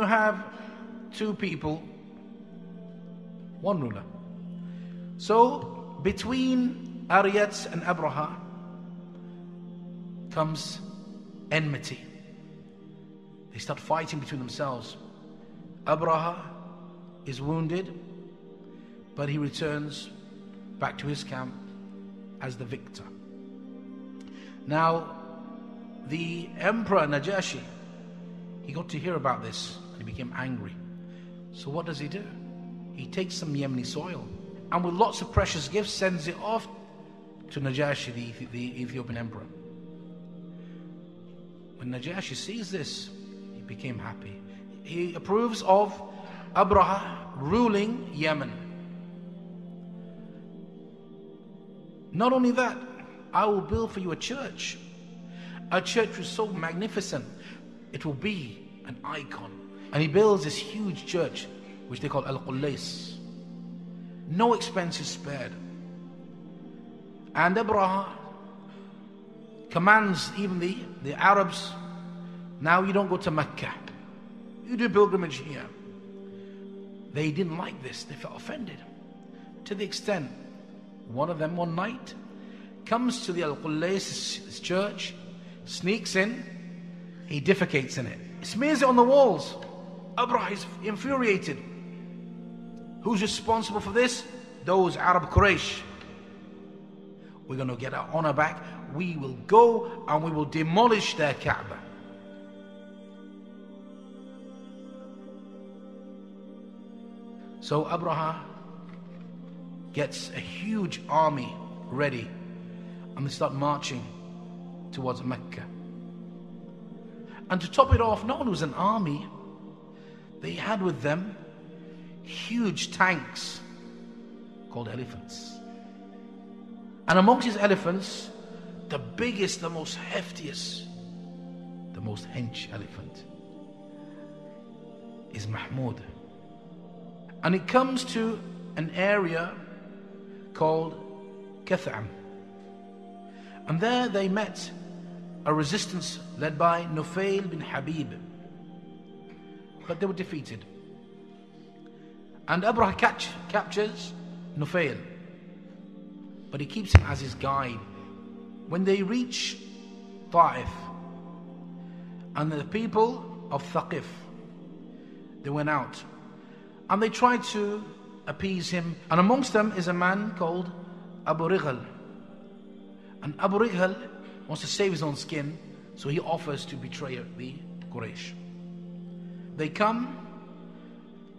have two people, one ruler. So between Ariyat and Abraha comes enmity. They start fighting between themselves. Abraha is wounded, but he returns back to his camp as the victor. Now, the Emperor Najashi, he got to hear about this and he became angry. So what does he do? He takes some Yemeni soil and with lots of precious gifts sends it off to Najashi, the Ethiopian emperor. When Najashi sees this, he became happy. He approves of Abraha ruling Yemen. Not only that, I will build for you a church which is so magnificent, it will be an icon. And he builds this huge church, which they call Al-Qullays. No expense is spared. And Abraha commands even the Arabs, now you don't go to Mekka, you do pilgrimage here. They didn't like this, they felt offended. To the extent, one of them one night comes to the Al-Qullays church, sneaks in, he defecates in it. He smears it on the walls. Abraha is infuriated. Who's responsible for this? Those Arab Quraysh. We're going to get our honor back. We will go and we will demolish their Kaa'ba. So Abraha gets a huge army ready and they start marching towards Mecca. And to top it off, not only was an army, they had with them huge tanks called elephants. And amongst these elephants, the biggest, the most heftiest, the most hench elephant is Mahmud. And it comes to an area called Kaa'ba. And there they met a resistance led by Nufail bin Habib. But they were defeated. And Abraha captures Nufail, but he keeps him as his guide. When they reach Ta'if, and the people of Thaqif, they went out and they tried to appease him, and amongst them is a man called Abu Righal. And Abu Righal wants to save his own skin, so he offers to betray the Quraysh. They come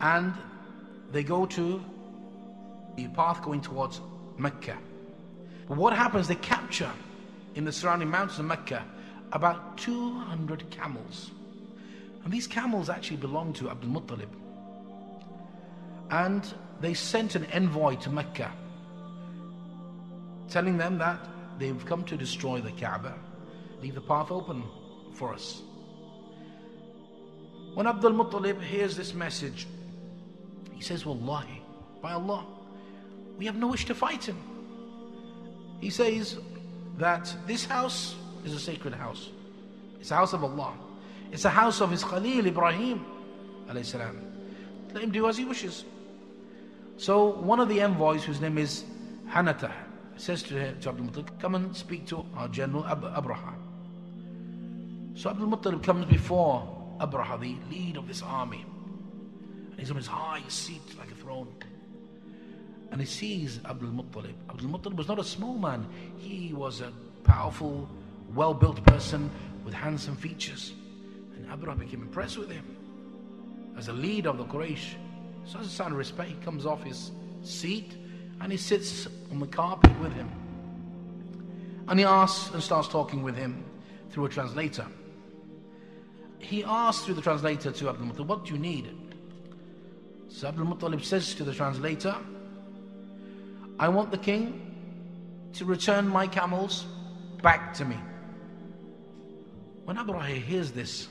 and they go to the path going towards Mecca. But what happens, they capture in the surrounding mountains of Mecca about 200 camels. And these camels actually belong to Abdul Muttalib. And they sent an envoy to Mecca telling them that they've come to destroy the Kaa'ba. Leave the path open for us. When Abdul Muttalib hears this message, he says, Wallahi, by Allah, we have no wish to fight him. He says that this house is a sacred house. It's a house of Allah. It's a house of his Khalil Ibrahim alayhi salam. Let him do as he wishes. So one of the envoys, whose name is Hanatah, says to Abdul Muttalib, come and speak to our general Abraha. So Abdul Muttalib comes before Abraha, the lead of this army. And he's on his high seat like a throne. And he sees Abdul Muttalib. Abdul Muttalib was not a small man. He was a powerful, well-built person with handsome features. And Abraha became impressed with him as a leader of the Quraysh. So as a sign of respect, he comes off his seat and he sits on the carpet with him. And he asks and starts talking with him through a translator. He asks through the translator to Abdul Muttalib, what do you need? So Abdul Muttalib says to the translator, I want the king to return my camels back to me. When Abraha hears this,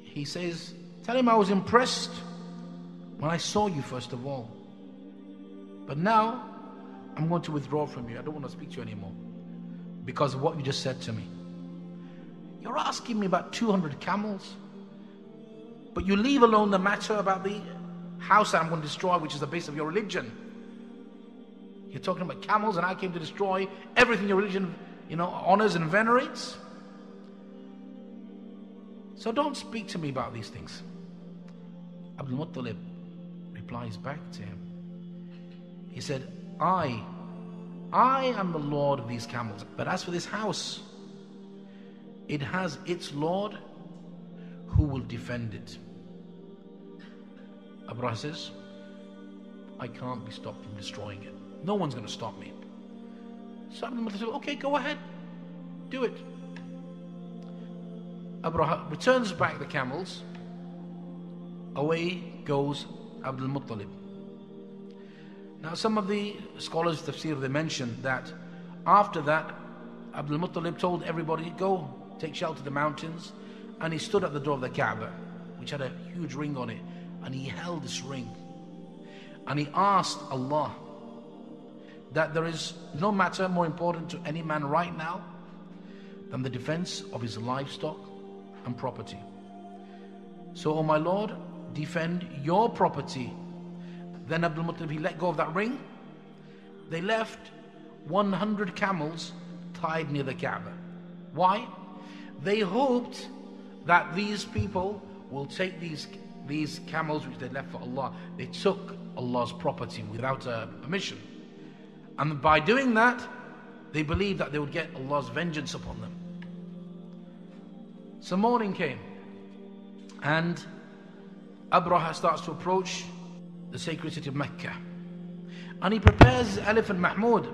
he says, tell him I was impressed when I saw you first of all. But now, I'm going to withdraw from you. I don't want to speak to you anymore because of what you just said to me. You're asking me about 200 camels, But you leave alone the matter about the house that I'm going to destroy, which is the base of your religion. You're talking about camels, and I came to destroy everything your religion, honors and venerates. So don't speak to me about these things. Abdul Muttalib replies back to him. He said, I am the Lord of these camels. But as for this house, it has its Lord who will defend it. Abraha says, I can't be stopped from destroying it. No one's going to stop me. So Abdul Muttalib said, okay, go ahead. Do it. Abraha returns back the camels. Away goes Abdul Muttalib. Now some of the scholars of tafsir, they mentioned that after that Abdul Muttalib told everybody, go take shelter in the mountains, and he stood at the door of the Kaa'ba, which had a huge ring on it, and he held this ring and he asked Allah that there is no matter more important to any man right now than the defense of his livestock and property. So, O my Lord, defend your property. Then Abdul Muttalib, he let go of that ring. They left 100 camels tied near the Kaa'ba. Why? They hoped that these people will take these camels which they left for Allah. They took Allah's property without permission. And by doing that, they believed that they would get Allah's vengeance upon them. So morning came, and Abraha starts to approach the sacred city of Mekka, and he prepares his elephant Mahmud,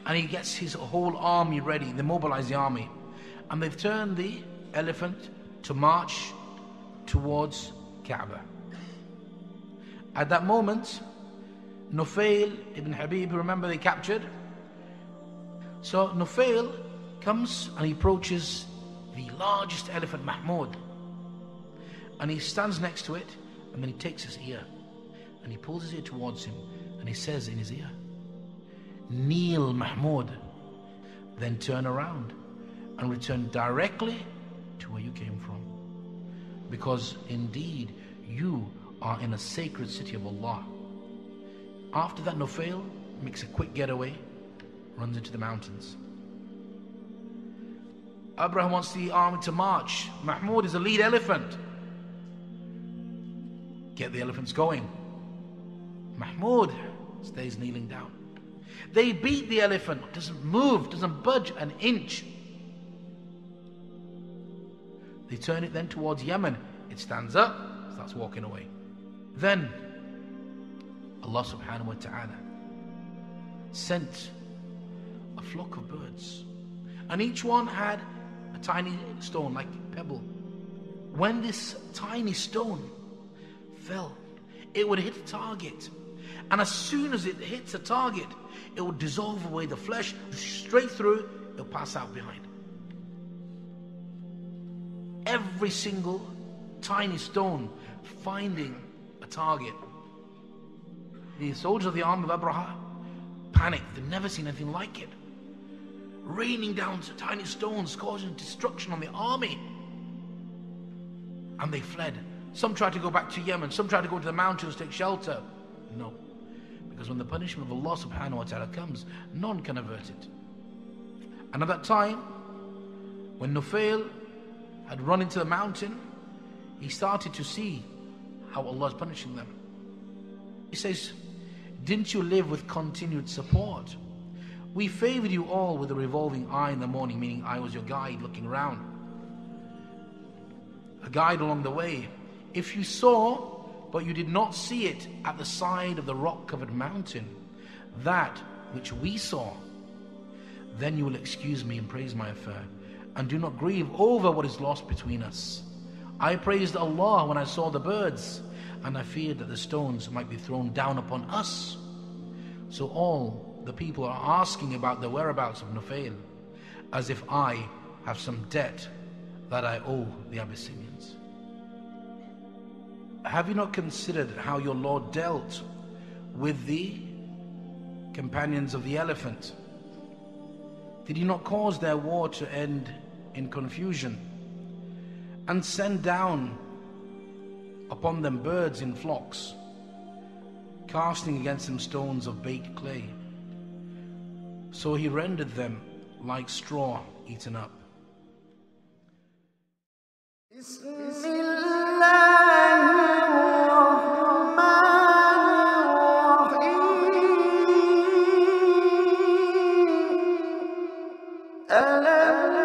and he gets his whole army ready. They mobilize the army, and they've turned the elephant to march towards Kaa'ba. At that moment, Nufail ibn Habib, remember they captured. So Nufail comes and he approaches the largest elephant Mahmud, and he stands next to it, and then he takes his ear and he pulls his ear towards him, and he says in his ear, kneel Mahmud, then turn around and return directly to where you came from, because indeed you are in a sacred city of Allah. After that, Nufail makes a quick getaway, runs into the mountains. Abraha wants the army to march. Mahmud is the lead elephant. Get the elephants going. Mahmud stays kneeling down. They beat the elephant, doesn't move, doesn't budge an inch. They turn it then towards Yemen. It stands up, starts walking away. Then Allah subhanahu wa ta'ala sent a flock of birds, and each one had a tiny stone like a pebble. When this tiny stone fell, it would hit a target, and as soon as it hits a target, it would dissolve away the flesh straight through. It'll pass out behind. Every single tiny stone finding a target. The soldiers of the army of Abraha panicked. They've never seen anything like it. Raining down tiny stones, causing destruction on the army. And they fled. Some tried to go back to Yemen. Some tried to go to the mountains to take shelter. No. Because when the punishment of Allah subhanahu wa ta'ala comes, none can avert it. And at that time, when Nufail had run into the mountain, he started to see how Allah is punishing them. He says, didn't you live with continued support? We favored you all with a revolving eye in the morning, meaning I was your guide looking around. A guide along the way. If you saw, but you did not see it at the side of the rock-covered mountain, that which we saw, then you will excuse me and praise my affair, and do not grieve over what is lost between us. I praised Allah when I saw the birds, and I feared that the stones might be thrown down upon us. So all the people are asking about the whereabouts of Nufail, as if I have some debt that I owe the Abyssinians. Have you not considered how your Lord dealt with the companions of the elephant? Did he not cause their war to end in confusion, and send down upon them birds in flocks, casting against them stones of baked clay. So he rendered them like straw eaten up. ألم